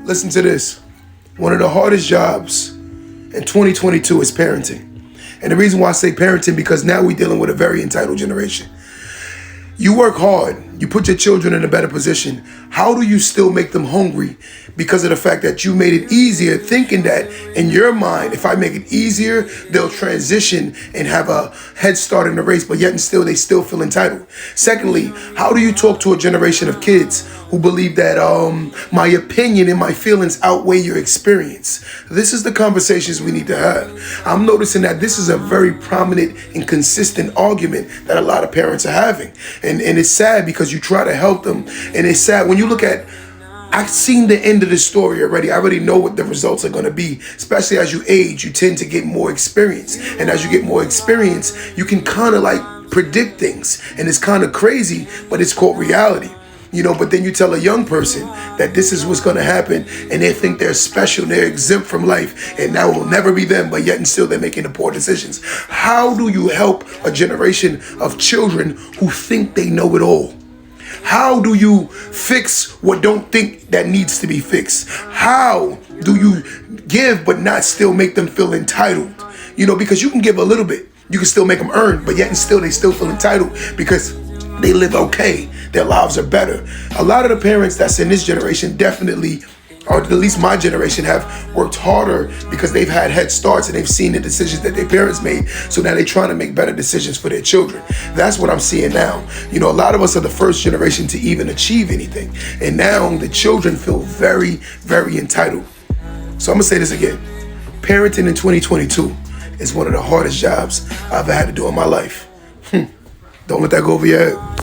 Listen to this. One of the hardest jobs in 2022 is parenting. And the reason why I say parenting, because now we're dealing with a very entitled generation. You work hard, you put your children in a better position. How do you still make them hungry because of the fact that you made it easier, thinking that in your mind, if I make it easier, they'll transition and have a head start in the race, but yet and still they still feel entitled. Secondly, how do you talk to a generation of kids who believe that my opinion and my feelings outweigh your experience? This is the conversations we need to have. I'm noticing that this is a very prominent and consistent argument that a lot of parents are having. And it's sad because you try to help them. And it's sad when you look at, I've seen the end of the story already. I already know what the results are going to be. Especially as you age, you tend to get more experience. And as you get more experience, you can kind of like predict things. And it's kind of crazy, but it's called reality. But then you tell a young person that this is what's going to happen, and they think they're special, they're exempt from life, and that will never be them, but yet and still they're making the poor decisions. How do you help a generation of children who think they know it all? How do you fix what don't think that needs to be fixed? How do you give but not still make them feel entitled? Because you can give a little bit, you can still make them earn, but yet and still they still feel entitled because they live okay. Their lives are better. A lot of the parents that's in this generation definitely, or at least my generation, have worked harder because they've had head starts and they've seen the decisions that their parents made. So now they're trying to make better decisions for their children. That's what I'm seeing now. A lot of us are the first generation to even achieve anything. And now the children feel very, very entitled. So I'm going to say this again. Parenting in 2022 is one of the hardest jobs I've ever had to do in my life. Don't let that go over your head.